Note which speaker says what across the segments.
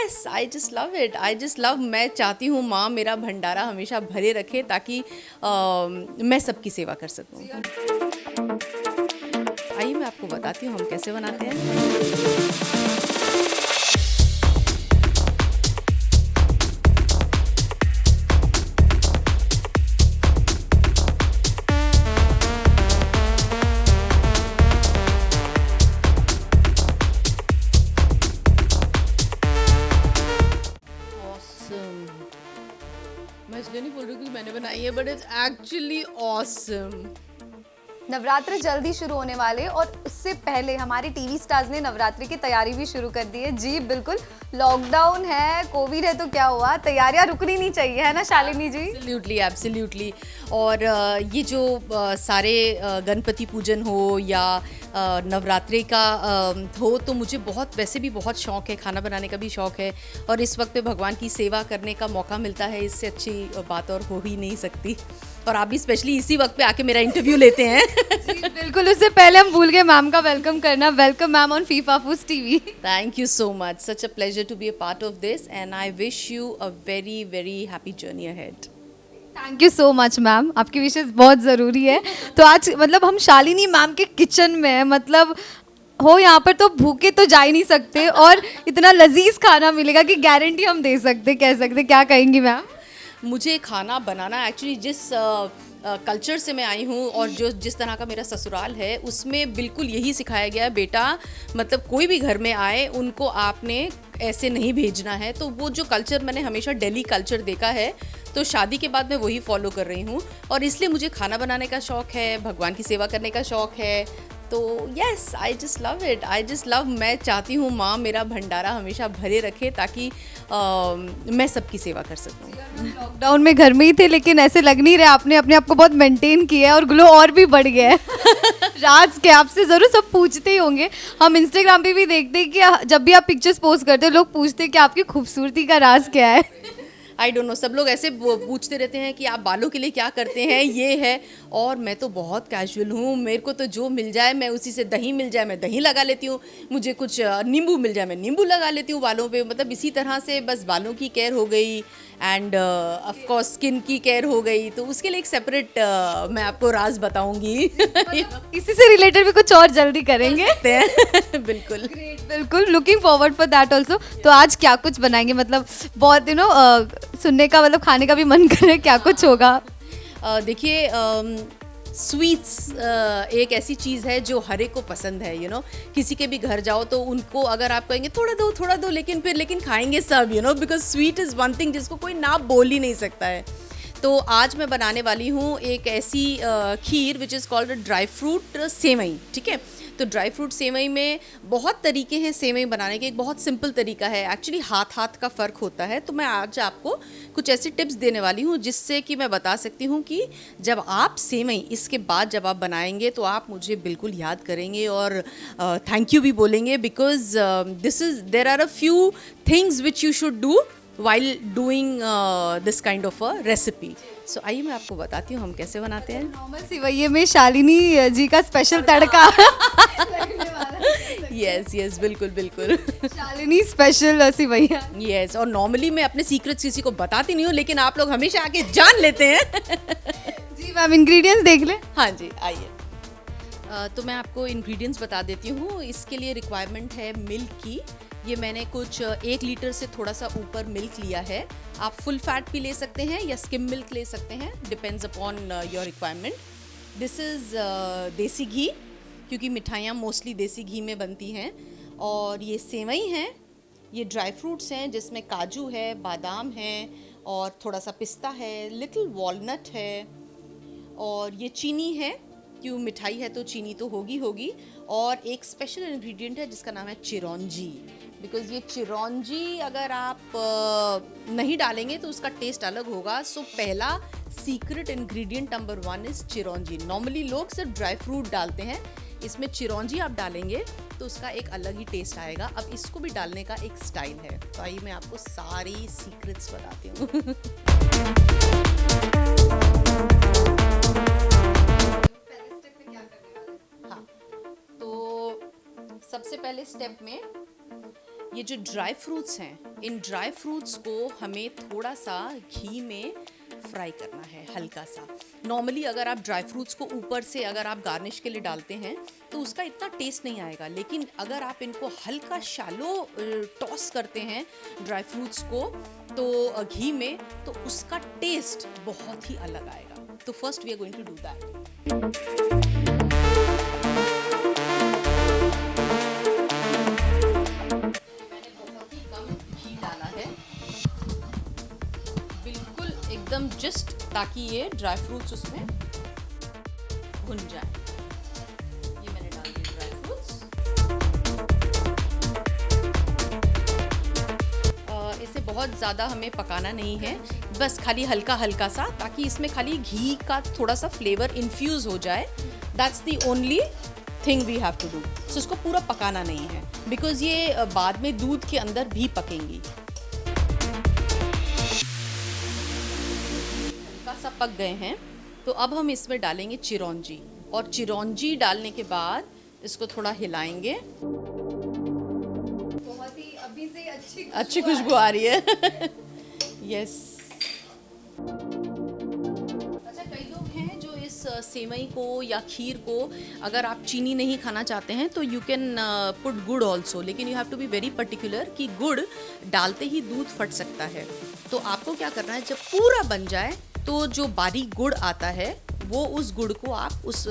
Speaker 1: Yes, I just love it, I just love. मैं चाहती हूँ माँ मेरा भंडारा हमेशा भरे रखे ताकि मैं सबकी सेवा कर सकूँ। आइए मैं आपको बताती हूँ हम कैसे बनाते हैं। Awesome. मैं इसलिए नहीं बोल रही कि मैंने बनाई है, but it's actually awesome.
Speaker 2: Navratra जल्दी शुरू होने वाले और उससे पहले हमारे टीवी स्टार्स ने नवरात्रि की तैयारी भी शुरू कर दी है। जी बिल्कुल, लॉकडाउन है, कोविड है तो क्या हुआ, तैयारियां रुकनी नहीं चाहिए, है ना शालिनी जी?
Speaker 1: Absolutely absolutely. और ये जो सारे गणपति पूजन हो या नवरात्रि का हो, तो मुझे बहुत वैसे भी बहुत शौक है, खाना बनाने का भी शौक है। और इस वक्त पे भगवान की सेवा करने का मौका मिलता है, इससे अच्छी बात और हो ही नहीं सकती। और आप भी स्पेशली इसी वक्त पे आके मेरा इंटरव्यू लेते हैं।
Speaker 2: जी बिल्कुल, उससे पहले हम भूल गए मैम का वेलकम करना। Welcome ma'am on FIFA foods TV.
Speaker 1: Thank you so much. Such a pleasure to be a part of this, and I wish you a very, very happy journey ahead.
Speaker 2: Thank you so much ma'am, आपकी विशेष बहुत ज़रूरी है। तो आज मतलब हम Shalini ma'am के kitchen में हैं, मतलब हो यहाँ पर तो भूखे तो जा ही नहीं सकते, और इतना लजीज खाना मिलेगा कि गारंटी हम दे सकते, कह सकते। क्या कहेंगी मैम?
Speaker 1: मुझे खाना बनाना एक्चुअली जिस कल्चर से मैं आई हूँ और जो जिस तरह का मेरा ससुराल है, उसमें बिल्कुल यही सिखाया गया है, बेटा मतलब कोई भी घर में आए उनको आपने ऐसे नहीं भेजना है। तो वो जो कल्चर मैंने हमेशा दिल्ली कल्चर देखा है, तो शादी के बाद मैं वही फॉलो कर रही हूँ। और इसलिए मुझे खाना बनाने का शौक़ है, भगवान की सेवा करने का शौक़ है। तो yes, I just love it, I just love. मैं चाहती हूँ माँ मेरा भंडारा हमेशा भरे रखे ताकि मैं सबकी सेवा कर सकूँ।
Speaker 2: लॉकडाउन में घर में ही थे, लेकिन ऐसे लग नहीं रहा, आपने अपने आप को बहुत मेंटेन किया है और ग्लो और भी बढ़ गया है। राज के आपसे ज़रूर सब पूछते ही होंगे। हम इंस्टाग्राम पे भी देखते हैं कि जब भी आप पिक्चर्स पोस्ट करते हो, लोग पूछते हैं कि आपकी खूबसूरती का राज क्या है।
Speaker 1: आई डोंट नो, सब लोग ऐसे पूछते रहते हैं कि आप बालों के लिए क्या करते हैं, ये है। और मैं तो बहुत कैजुअल हूँ, मेरे को तो जो मिल जाए मैं उसी से, दही मिल जाए मैं दही लगा लेती हूँ, मुझे कुछ नींबू मिल जाए मैं नींबू लगा लेती हूँ बालों पे। मतलब इसी तरह से बस बालों की केयर हो गई, एंड ऑफ कोर्स स्किन की केयर हो गई। तो उसके लिए एक सेपरेट मैं आपको राज बताऊंगी।
Speaker 2: इसी से रिलेटेड भी कुछ और जल्दी करेंगे।
Speaker 1: बिल्कुल
Speaker 2: बिल्कुल, looking forward for that also. तो आज क्या कुछ बनाएंगे, मतलब बहुत सुनने का, मतलब खाने का भी मन कर रहा है, क्या कुछ होगा?
Speaker 1: देखिए, स्वीट्स एक ऐसी चीज़ है जो हर एक को पसंद है। यू नो, किसी के भी घर जाओ तो उनको अगर आप कहेंगे थोड़ा दो, लेकिन खाएंगे सब, you know, because sweet is one thing जिसको कोई ना बोल ही नहीं सकता है। तो आज मैं बनाने वाली हूँ एक ऐसी kheer which is called dry fruit sevai. ठीक है, तो ड्राई फ्रूट सेवई में बहुत तरीके हैं सेवई बनाने के। एक बहुत सिंपल तरीका है, एक्चुअली हाथ का फ़र्क होता है। तो मैं आज आपको कुछ ऐसी टिप्स देने वाली हूँ जिससे कि मैं बता सकती हूँ कि जब आप सेवई इसके बाद जब आप बनाएंगे तो आप मुझे बिल्कुल याद करेंगे और थैंक यू भी बोलेंगे, because there are a few things which you should do while doing this kind of a recipe. So आइए मैं आपको बताती हूँ हम कैसे बनाते हैं।
Speaker 2: नॉर्मल सिवैये में शालिनी जी का स्पेशल तड़का।
Speaker 1: यस बिल्कुल बिल्कुल।
Speaker 2: शालिनी स्पेशल सिवैया।
Speaker 1: यस, और नॉर्मली मैं अपने सीक्रेट्स किसी को बताती नहीं हूँ, लेकिन आप लोग हमेशा आके जान लेते हैं।
Speaker 2: जी मैम, इंग्रेडिएंट्स देख लें।
Speaker 1: हाँ जी, आइए। तो मैं आपको इंग्रेडिएंट्स बता देती हूँ। इसके लिए रिक्वायरमेंट है मिल्क की। ये मैंने कुछ 1 लीटर से थोड़ा सा ऊपर मिल्क लिया है। आप फुल फैट भी ले सकते हैं या स्किम मिल्क ले सकते हैं, depends upon your requirement. This is देसी घी, क्योंकि मिठाइयाँ मोस्टली देसी घी में बनती हैं। और ये सेवई हैं, ये ड्राई फ्रूट्स हैं जिसमें काजू है, बादाम है और थोड़ा सा पिस्ता है, लिटिल वॉलनट है, और ये चीनी है, क्यों मिठाई है तो चीनी तो होगी। और एक स्पेशल इंग्रेडिएंट है जिसका नाम है चिरौंजी, बिकॉज ये चिरौंजी अगर आप नहीं डालेंगे तो उसका टेस्ट अलग होगा। सो पहला सीक्रेट इंग्रेडिएंट नंबर 1 इज़ चिरौंजी। नॉर्मली लोग सिर्फ ड्राई फ्रूट डालते हैं, इसमें चिरौंजी आप डालेंगे तो उसका एक अलग ही टेस्ट आएगा। अब इसको भी डालने का एक स्टाइल है, तो आइए मैं आपको सारी सीक्रेट्स बताती हूँ। हाँ, तो सबसे पहले स्टेप में ये जो ड्राई फ्रूट्स हैं इन ड्राई फ्रूट्स को हमें थोड़ा सा घी में फ्राई करना है, हल्का सा। नॉर्मली अगर आप ड्राई फ्रूट्स को ऊपर से अगर आप गार्निश के लिए डालते हैं तो उसका इतना टेस्ट नहीं आएगा, लेकिन अगर आप इनको हल्का शैलो टॉस करते हैं ड्राई फ्रूट्स को तो घी में, तो उसका टेस्ट बहुत ही अलग आएगा। तो first we are going to do that. एकदम जस्ट ताकि ये ड्राई फ्रूट्स उसमें भुन जाए। ये मैंने डाल दिए ड्राई फ्रूट्स। इसे बहुत ज़्यादा हमें पकाना नहीं है, बस खाली हल्का हल्का सा, ताकि इसमें खाली घी का थोड़ा सा फ्लेवर इन्फ्यूज़ हो जाए। That's the only thing we have to do. So इसको पूरा पकाना नहीं है, बिकॉज ये बाद में दूध के अंदर भी पकेंगी। सब पक गए हैं, तो अब हम इसमें डालेंगे चिरौंजी, और चिरौंजी डालने के बाद इसको थोड़ा हिलाएंगे।
Speaker 2: बहुत ही अभी से अच्छी
Speaker 1: खुशबू आ रही है। यस। अच्छा, कई लोग हैं जो इस सेवई को या खीर को, अगर आप चीनी नहीं खाना चाहते हैं तो यू कैन पुट गुड़ ऑल्सो, लेकिन you have to be very particular कि गुड़ डालते ही दूध फट सकता है। तो आपको क्या करना है, जब पूरा बन जाए तो जो बारीक गुड़ आता है वो उस गुड़ को आप उस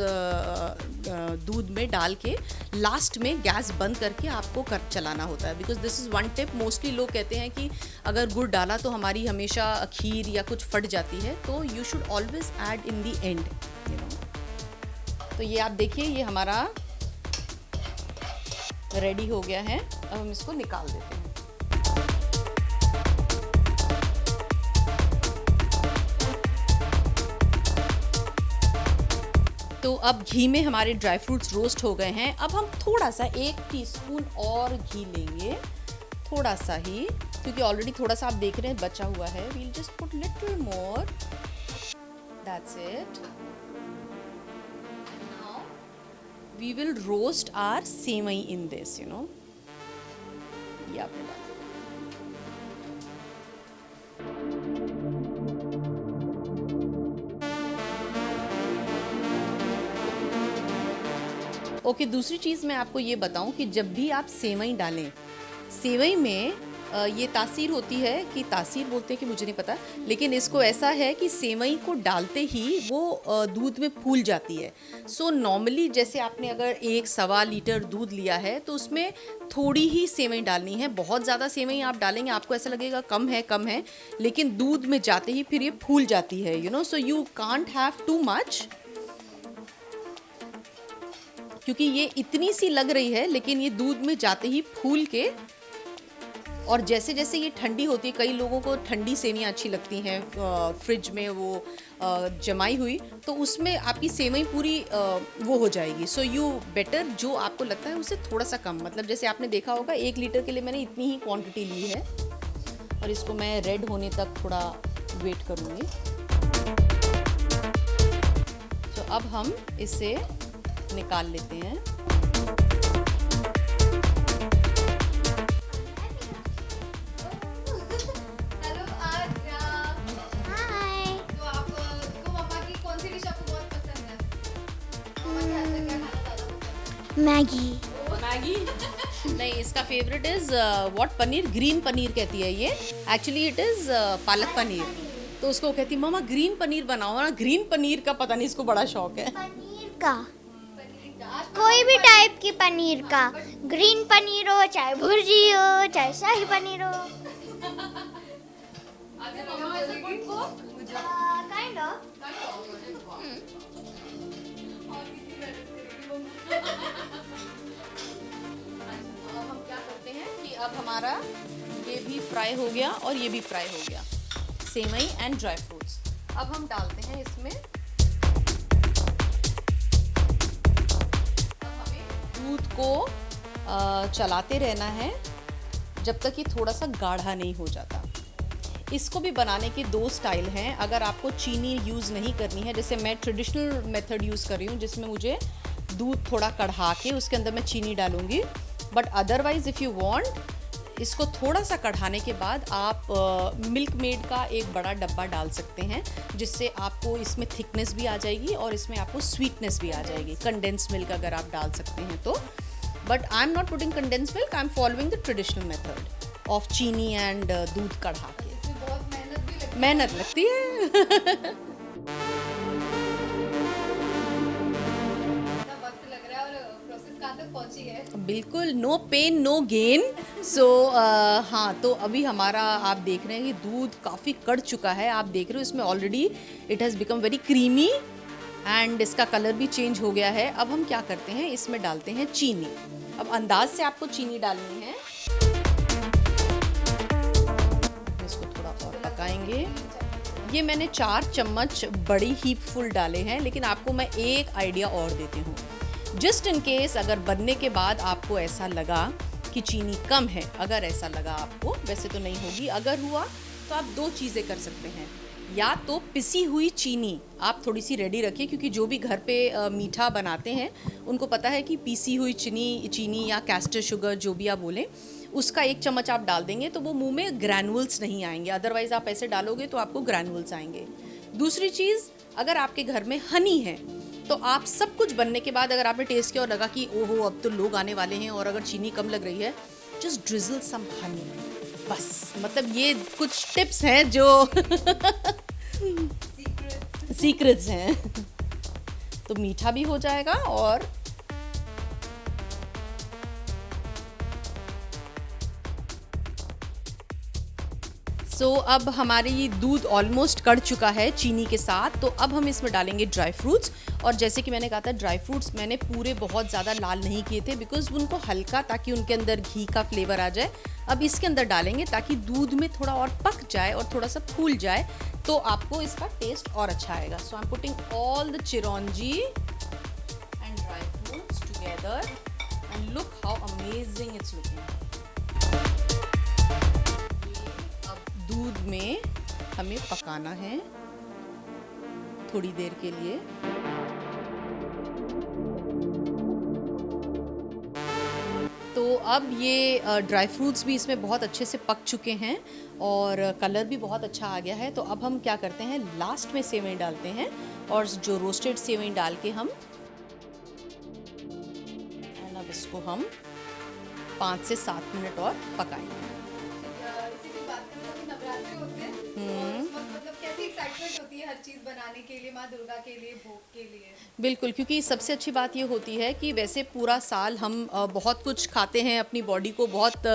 Speaker 1: दूध में डाल के लास्ट में गैस बंद करके आपको चलाना होता है। Because this is one tip. Mostly लोग कहते हैं कि अगर गुड़ डाला तो हमारी हमेशा खीर या कुछ फट जाती है, तो you should always add in the and, you know. तो ये आप देखिए, ये हमारा रेडी हो गया है। अब हम इसको निकाल देते हैं। तो अब घी में हमारे ड्राई फ्रूट्स रोस्ट हो गए हैं। अब हम थोड़ा सा 1 टीस्पून और घी लेंगे, थोड़ा सा ही, क्योंकि ऑलरेडी थोड़ा सा आप देख रहे हैं बचा हुआ है। We'll just put little more, that's it. Now we will roast our सेवई इन दिस, यू नो। ये आपने डाल। ओके, दूसरी चीज़ मैं आपको ये बताऊं कि जब भी आप सेवई डालें, सेवई में ये तासीर होती है, कि तासीर बोलते हैं कि मुझे नहीं पता, लेकिन इसको ऐसा है कि सेवई को डालते ही वो दूध में फूल जाती है। सो नॉर्मली जैसे आपने अगर 1-1.25 लीटर दूध लिया है तो उसमें थोड़ी ही सेवई डालनी है। बहुत ज़्यादा सेवई आप डालेंगे आपको ऐसा लगेगा कम है, लेकिन दूध में जाते ही फिर ये फूल जाती है, you know. So you can't have too much, क्योंकि ये इतनी सी लग रही है, लेकिन ये दूध में जाते ही फूल के, और जैसे जैसे ये ठंडी होती है, कई लोगों को ठंडी सेवइयाँ अच्छी लगती हैं फ्रिज में वो जमाई हुई, तो उसमें आपकी सेवई पूरी वो हो जाएगी। सो यू बेटर जो आपको लगता है उससे थोड़ा सा कम, मतलब जैसे आपने देखा होगा 1 लीटर के लिए मैंने इतनी ही क्वांटिटी ली है, और इसको मैं रेड होने तक थोड़ा वेट करूँगी। तो अब हम इसे निकाल लेते हैं।
Speaker 2: हेलो आर्या।
Speaker 3: हाय।
Speaker 2: तो आपको मम्मा की कौन सी डिश आपको बहुत पसंद है? मम्मा के हाथ से क्या खाना ज़्यादा पसंद है?
Speaker 3: मैगी।
Speaker 1: नहीं, इसका favourite is what paneer, green paneer कहती है ये। Actually it is palak paneer. तो उसको कहती मम्मा ग्रीन पनीर बनाओ ना। ग्रीन पनीर का पता नहीं इसको बड़ा शौक है।
Speaker 3: पनीर का, कोई भी टाइप की पनीर का, ग्रीन पनीर हो, चाहे भुर्जी हो, चाहे शाही पनीर हो। Kind of.
Speaker 1: अब हम क्या करते हैं कि अब हमारा ये भी फ्राई हो गया और ये भी फ्राई हो गया, सेवई एंड ड्राई फ्रूट्स। अब हम डालते हैं इसमें, दूध को चलाते रहना है जब तक ये थोड़ा सा गाढ़ा नहीं हो जाता। इसको भी बनाने के 2 स्टाइल हैं। अगर आपको चीनी यूज़ नहीं करनी है, जैसे मैं ट्रेडिशनल मेथड यूज़ कर रही हूँ जिसमें मुझे दूध थोड़ा कढ़ा के उसके अंदर मैं चीनी डालूँगी, but otherwise if you want, इसको थोड़ा सा कढ़ाने के बाद आप मिल्क मेड का एक बड़ा डब्बा डाल सकते हैं, जिससे आपको इसमें थिकनेस भी आ जाएगी और इसमें आपको स्वीटनेस भी आ जाएगी। कंडेंस मिल्क अगर आप डाल सकते हैं तो, but I am not putting condense milk, I am following the traditional method of चीनी एंड दूध कढ़ा के।
Speaker 2: इसमें बहुत
Speaker 1: मेहनत लगती है। बिल्कुल, नो पेन नो गेन। सो हाँ, तो अभी हमारा आप देख रहे हैं कि दूध काफ़ी कड़ चुका है। आप देख रहे हो इसमें already it has become very creamy and इसका कलर भी चेंज हो गया है। अब हम क्या करते हैं, इसमें डालते हैं चीनी। अब अंदाज से आपको चीनी डालनी है। इसको थोड़ा और पकाएंगे। ये मैंने 4 चम्मच बड़ी हीप फुल डाले हैं, लेकिन आपको मैं एक आइडिया और देती हूँ। जस्ट इन केस अगर बनने के बाद आपको ऐसा लगा कि चीनी कम है, अगर ऐसा लगा आपको, वैसे तो नहीं होगी, अगर हुआ तो आप 2 चीज़ें कर सकते हैं। या तो पिसी हुई चीनी आप थोड़ी सी रेडी रखिए, क्योंकि जो भी घर पे मीठा बनाते हैं उनको पता है कि पीसी हुई चीनी या कैस्टर शुगर जो भी आप बोलें, उसका 1 चम्मच आप डाल देंगे तो वो मुंह में ग्रैनुअल्स नहीं आएंगे। अदरवाइज़ आप ऐसे डालोगे तो आपको ग्रैनुअल्स आएंगे। दूसरी चीज़, अगर आपके घर में हनी है तो आप सब कुछ बनने के बाद अगर आपने टेस्ट किया और लगा कि ओहो अब तो लोग आने वाले हैं और अगर चीनी कम लग रही है, जस्ट ड्रिजल सम हनी। बस, मतलब ये कुछ टिप्स हैं जो सीक्रेट्स हैं। तो मीठा भी हो जाएगा और अब हमारी दूध ऑलमोस्ट कढ़ चुका है चीनी के साथ। तो अब हम इसमें डालेंगे ड्राई फ्रूट्स। और जैसे कि मैंने कहा था, ड्राई फ्रूट्स मैंने पूरे बहुत ज़्यादा लाल नहीं किए थे, बिकॉज उनको हल्का, ताकि उनके अंदर घी का फ्लेवर आ जाए। अब इसके अंदर डालेंगे ताकि दूध में थोड़ा और पक जाए और थोड़ा सा फूल जाए, तो आपको इसका टेस्ट और अच्छा आएगा। So I am putting all the chironji and dry fruits together and look how amazing it's looking. दूध में हमें पकाना है थोड़ी देर के लिए। तो अब ये ड्राई फ्रूट्स भी इसमें बहुत अच्छे से पक चुके हैं और कलर भी बहुत अच्छा आ गया है। तो अब हम क्या करते हैं, लास्ट में सेवई डालते हैं और जो रोस्टेड सेवई डाल के हम, अब इसको हम 5 से 7 मिनट और पकाएंगे।
Speaker 2: मतलब कैसी एक्साइटमेंट होती है हर चीज़ बनाने के लिए, माँ दुर्गा के लिए, भोग के लिए।
Speaker 1: बिल्कुल, क्योंकि सबसे अच्छी बात ये होती है कि वैसे पूरा साल हम बहुत कुछ खाते हैं, अपनी बॉडी को बहुत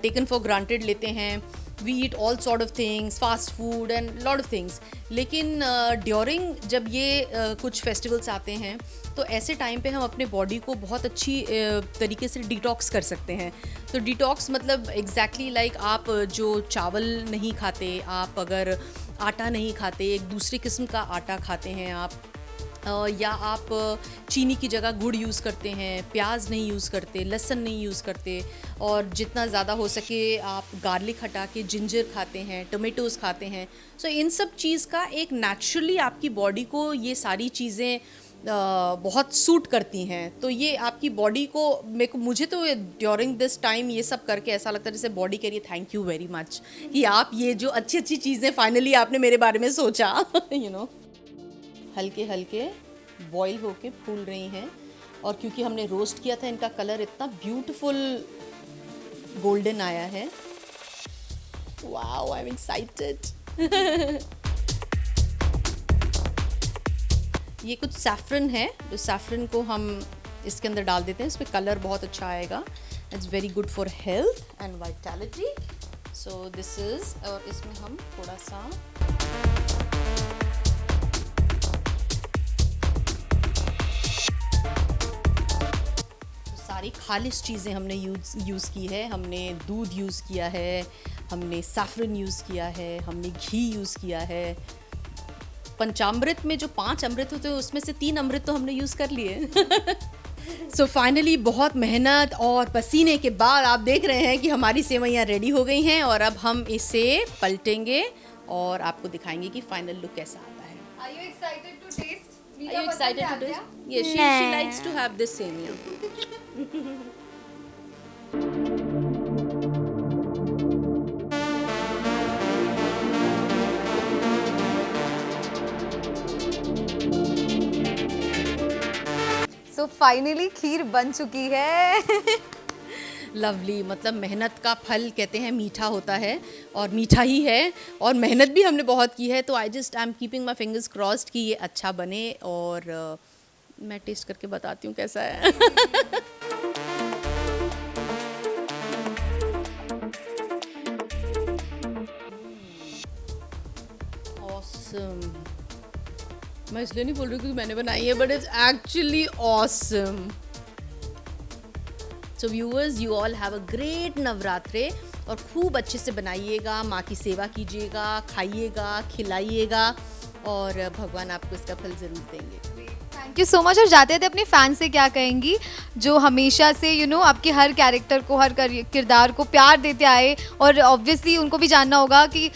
Speaker 1: टेकन फॉर ग्रांटेड लेते हैं। We eat all sort of things, fast food and lot of things. लेकिन ड्यूरिंग जब ये कुछ फेस्टिवल्स आते हैं, तो ऐसे टाइम पे हम अपने बॉडी को बहुत अच्छी तरीके से डिटॉक्स कर सकते हैं। तो डिटॉक्स मतलब एग्जैक्टली लाइक आप जो चावल नहीं खाते, आप अगर आटा नहीं खाते, एक दूसरे किस्म का आटा खाते हैं आप, या आप चीनी की जगह गुड़ यूज़ करते हैं, प्याज नहीं यूज़ करते, लहसुन नहीं यूज़ करते, और जितना ज़्यादा हो सके आप गार्लिक हटा के जिंजर खाते हैं, टोमेटोज़ खाते हैं। सो इन सब चीज़ का एक नेचुरली आपकी बॉडी को ये सारी चीज़ें बहुत सूट करती हैं। तो ये आपकी बॉडी को, मुझे तो ड्यूरिंग दिस टाइम ये सब करके ऐसा लगता है जैसे बॉडी कह रही है थैंक यू वेरी मच कि आप ये जो अच्छी अच्छी चीज़ें फाइनली आपने मेरे बारे में सोचा। यू नो, हल्के हल्के बॉईल होके फूल रही हैं और क्योंकि हमने रोस्ट किया था, इनका कलर इतना ब्यूटीफुल गोल्डन आया है। Wow, I am excited. ये कुछ सैफरन है, जो सैफरन को हम इसके अंदर डाल देते हैं, इस पर कलर बहुत अच्छा आएगा। It's very good for health and vitality. So this is, और इसमें हम थोड़ा सा सारी खालिश चीज़ें हमने यूज़ की है। हमने दूध यूज़ किया है, हमने सैफरन यूज़ किया है, हमने घी यूज़ किया है। पंचामृत में जो 5 अमृत होते हैं उसमें से 3 अमृत तो हमने यूज़ कर लिए। सो फाइनली बहुत मेहनत और पसीने के बाद आप देख रहे हैं कि हमारी सेवइयाँ रेडी हो गई हैं और अब हम इसे पलटेंगे और आपको दिखाएंगे कि फाइनल लुक कैसा आता है।
Speaker 2: Are you excited to taste?
Speaker 1: Are you excited to taste? Yes, she likes to have this sevaiyan.
Speaker 2: So finally kheer बन चुकी है.
Speaker 1: लवली, मतलब मेहनत का फल कहते हैं मीठा होता है, और मीठा ही है, और मेहनत भी हमने बहुत की है, तो आई am keeping my fingers crossed कि ये अच्छा बने, और मैं टेस्ट करके बताती हूँ कैसा है. Awesome. मैं इसलिए नहीं बोल रही क्योंकि मैंने बनाई है, but it's actually awesome. So viewers, you all have a great Navratre, और खूब अच्छे से बनाइएगा, माँ की सेवा कीजिएगा, खाइएगा, खिलाइएगा, और भगवान आपको इसका फल ज़रूर देंगे.
Speaker 2: Thank you so much. और जाते थे अपने फैन से क्या कहेंगी, जो हमेशा से आपके हर कैरेक्टर को, हर किरदार को प्यार देते आए, और ऑब्वियसली उनको भी जानना होगा कि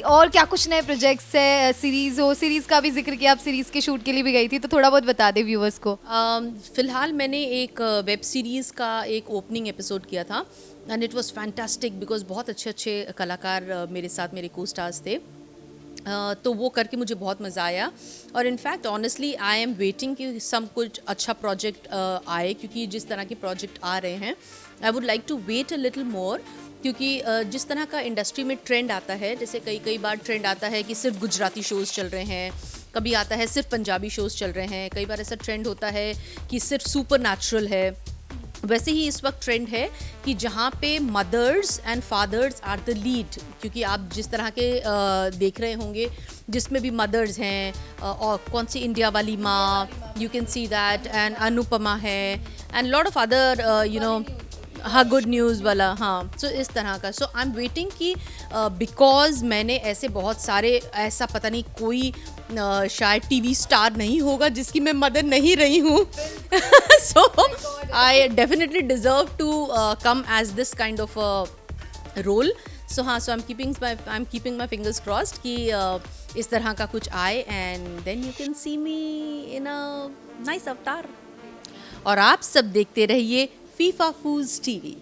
Speaker 2: और क्या कुछ नए प्रोजेक्ट्स है, सीरीज़ का भी जिक्र किया, आप सीरीज़ के शूट के लिए भी गई थी, तो थोड़ा बहुत बता दे व्यूअर्स को.
Speaker 1: फ़िलहाल मैंने एक वेब सीरीज़ का एक ओपनिंग एपिसोड किया था, and it was fantastic because बहुत अच्छे अच्छे कलाकार मेरे साथ, मेरे को स्टार्स थे. तो वो करके मुझे बहुत मज़ा आया, और in fact honestly I am waiting कि सब कुछ अच्छा प्रोजेक्ट आए, क्योंकि जिस तरह के प्रोजेक्ट आ रहे हैं I would like to wait a little more, क्योंकि जिस तरह का इंडस्ट्री में ट्रेंड आता है, जैसे कई बार ट्रेंड आता है कि सिर्फ गुजराती शोज़ चल रहे हैं, कभी आता है सिर्फ पंजाबी शोज़ चल रहे हैं, कई बार ऐसा ट्रेंड होता है कि सिर्फ सुपर नेचुरल है. वैसे ही इस वक्त ट्रेंड है कि जहाँ पे mothers and fathers are the lead, क्योंकि आप जिस तरह के देख रहे होंगे जिसमें भी मदर्स हैं, और कौन सी इंडिया वाली माँ, you can see that, and Anupama है, एंड लॉट ऑफ अदर हाँ, गुड न्यूज़ वाला, हाँ. सो इस तरह का, सो आई एम वेटिंग कि बिकॉज मैंने ऐसे बहुत सारे, ऐसा पता नहीं कोई शायद टीवी स्टार नहीं होगा जिसकी मैं मदर नहीं रही हूँ. So I definitely deserve to come as this kind of role. So हाँ, so I am keeping my fingers crossed कि इस तरह का कुछ आए, and then you can see me in a nice avatar. और आप सब देखते रहिए फीफा फूज टीवी.